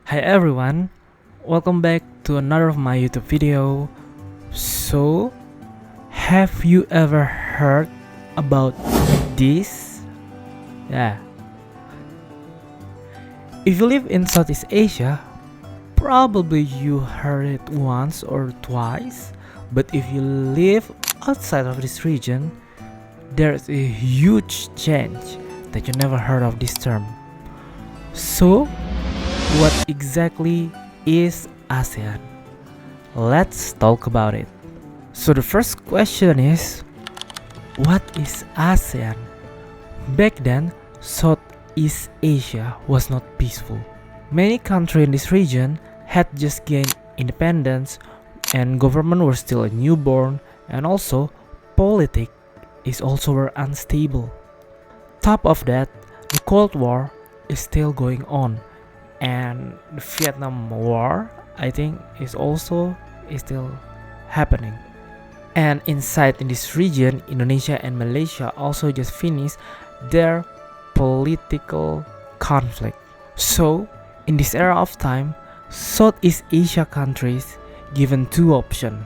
Hi everyone, welcome back to another of my YouTube video. So, have you ever heard about this? Yeah. If you live in Southeast Asia, probably you heard it once or twice. But if you live outside of this region, there's a huge change that you never heard of this term. So, what exactly is ASEAN? Let's talk about it. So the first question is, what is ASEAN? Back then, Southeast Asia was not peaceful. Many countries in this region had just gained independence and government were still a newborn, and also politics is also were unstable. Top of that, the Cold War is still going on, and the Vietnam War I think is still happening. And inside in this region, Indonesia and Malaysia also just finished their political conflict. So in this era of time, Southeast Asia countries given two options.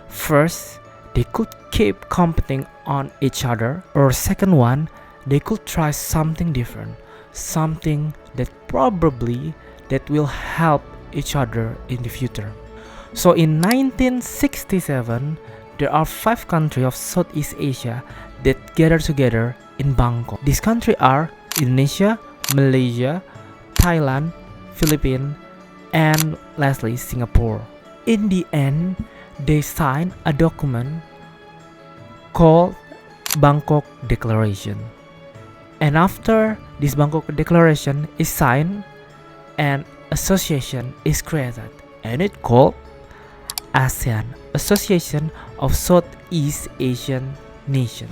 First, they could keep competing on each other, or second one, they could try something different, something that probably that will help each other in the future. So in 1967, there are 5 countries of Southeast Asia that gather together in Bangkok. These countries are Indonesia, Malaysia, Thailand, Philippines, and lastly Singapore. In the end, they signed a document called Bangkok Declaration. And after this Bangkok Declaration is signed, an association is created, and it called ASEAN, Association of Southeast Asian Nations.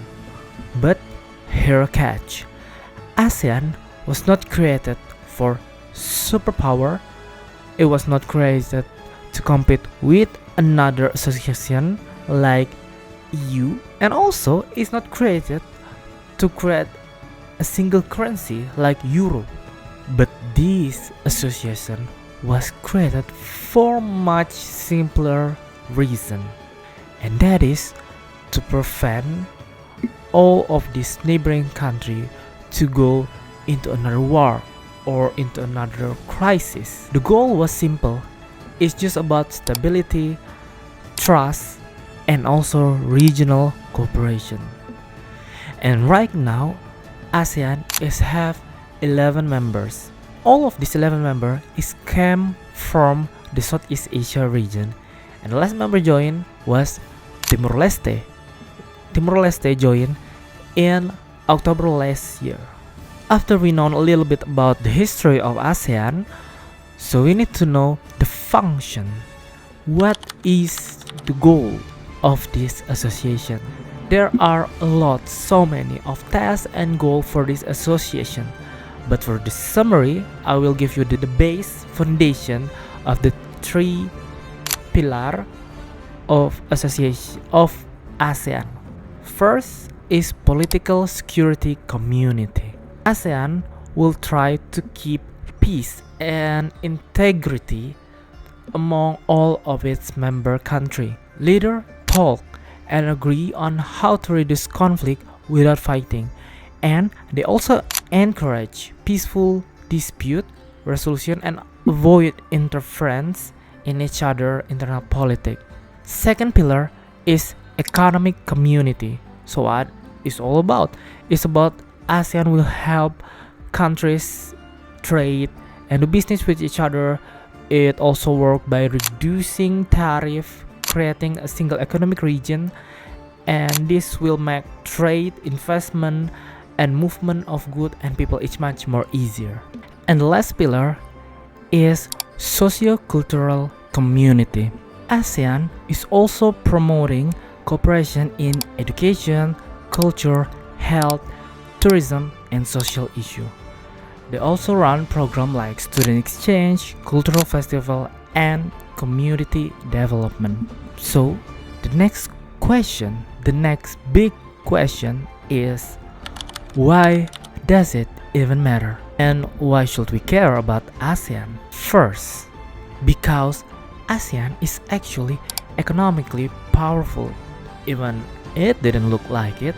But here a catch: ASEAN was not created for superpower. It was not created to compete with another association like EU, and also it's not created to create a single currency like euro. But this association was created for much simpler reason, and that is to prevent all of these neighboring country to go into another war or into another crisis. The goal was simple. It's just about stability, trust, and also regional cooperation. And right now, ASEAN have 11 members. All of these 11 members came from the Southeast Asia region, and the last member joined was Timor-Leste. Timor-Leste joined in October last year. After we know a little bit about the history of ASEAN, so we need to know the function. What is the goal of this association? There are so many of tasks and goals for this association. But for this summary, I will give you the base foundation of the 3 pillars of association of ASEAN. First is political security community. ASEAN will try to keep peace and integrity among all of its member countries. Leaders talk and agree on how to reduce conflict without fighting, and they also encourage peaceful dispute resolution and avoid interference in each other's internal politics. Second pillar is economic community. So what is all about? It's about ASEAN will help countries trade and do business with each other. It also works by reducing tariff, creating a single economic region, and this will make trade, investment, and movement of goods and people is much more easier. And the last pillar is socio-cultural community. ASEAN is also promoting cooperation in education, culture, health, tourism, and social issues. They also run programs like student exchange, cultural festival, and community development. So, the next big question is, why does it even matter? And why should we care about ASEAN? First, because ASEAN is actually economically powerful, even it didn't look like it.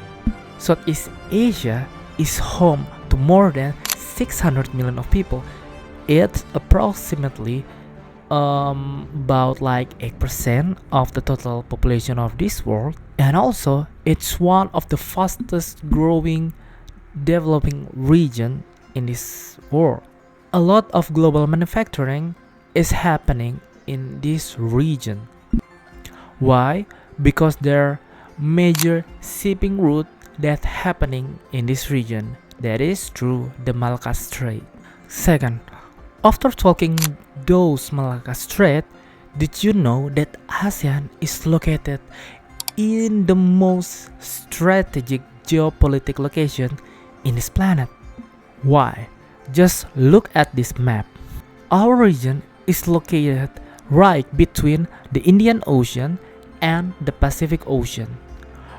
Southeast Asia is home to more than 600 million of people. It's approximately about like 8% of the total population of this world, and also it's one of the fastest growing developing region in this world. A lot of global manufacturing is happening in this region. Why? Because there are major shipping route that happening in this region, that is through the Malacca Strait. Second, after talking those Malacca Strait, did you know that ASEAN is located in the most strategic geopolitical location in this planet? Why? Just look at this map. Our region is located right between the Indian Ocean and the Pacific Ocean,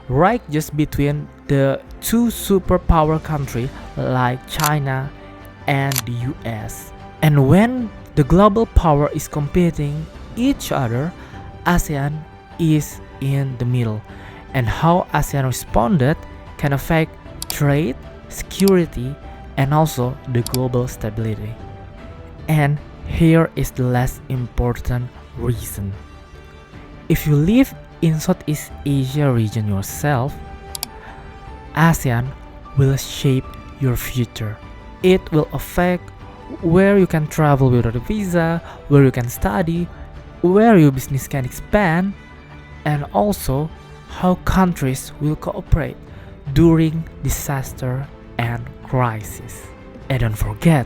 right just between the two superpower countries like China and the US. And when the global power is competing each other, ASEAN is in the middle. And how ASEAN responded can affect trade, security, and also the global stability. And here is the less important reason. If you live in Southeast Asia region yourself, ASEAN will shape your future. It will affect where you can travel without a visa, where you can study, where your business can expand, and also how countries will cooperate during disaster and crisis. And don't forget,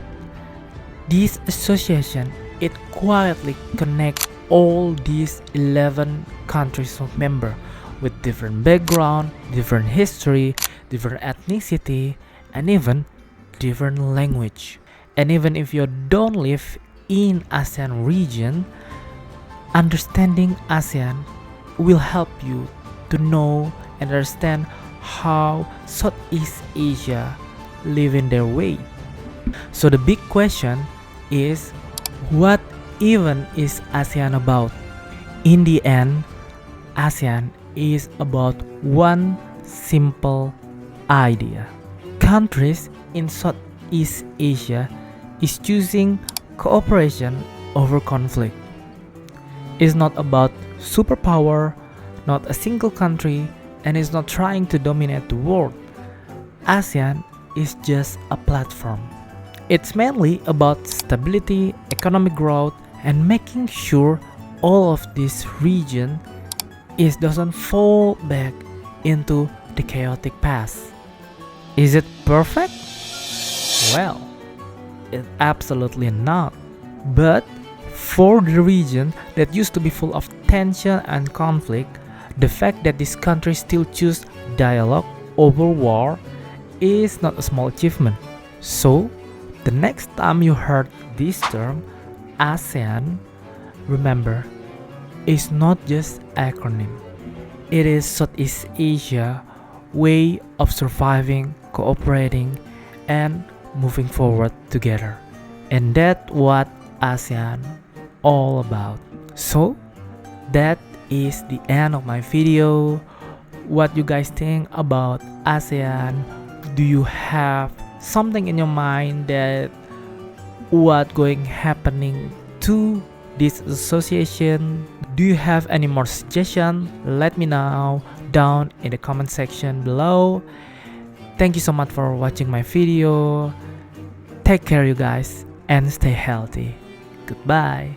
this association, it quietly connects all these 11 countries of member with different background, different history, different ethnicity, and even different language. And even if you don't live in ASEAN region, understanding ASEAN will help you to know and understand how Southeast Asia live in their way. So the big question is, what even is ASEAN about? In the end, ASEAN is about one simple idea. Countries in Southeast Asia is choosing cooperation over conflict. It's not about superpower, not a single country, and is not trying to dominate the world. ASEAN is just a platform. It's mainly about stability, economic growth, and making sure all of this region doesn't fall back into the chaotic past. Is it perfect? Well, it's absolutely not. But for the region that used to be full of tension and conflict, the fact that this country still choose dialogue over war is not a small achievement. So, the next time you heard this term, ASEAN, remember, it's not just acronym. It is Southeast Asia way of surviving, cooperating, and moving forward together. And that's what ASEAN all about. So, that is the end of my video. What you guys think about ASEAN? Do you have something in your mind that what going happening to this association? Do you have any more suggestion? Let me know down in the comment section below. Thank you so much for watching my video. Take care you guys and stay healthy. Goodbye.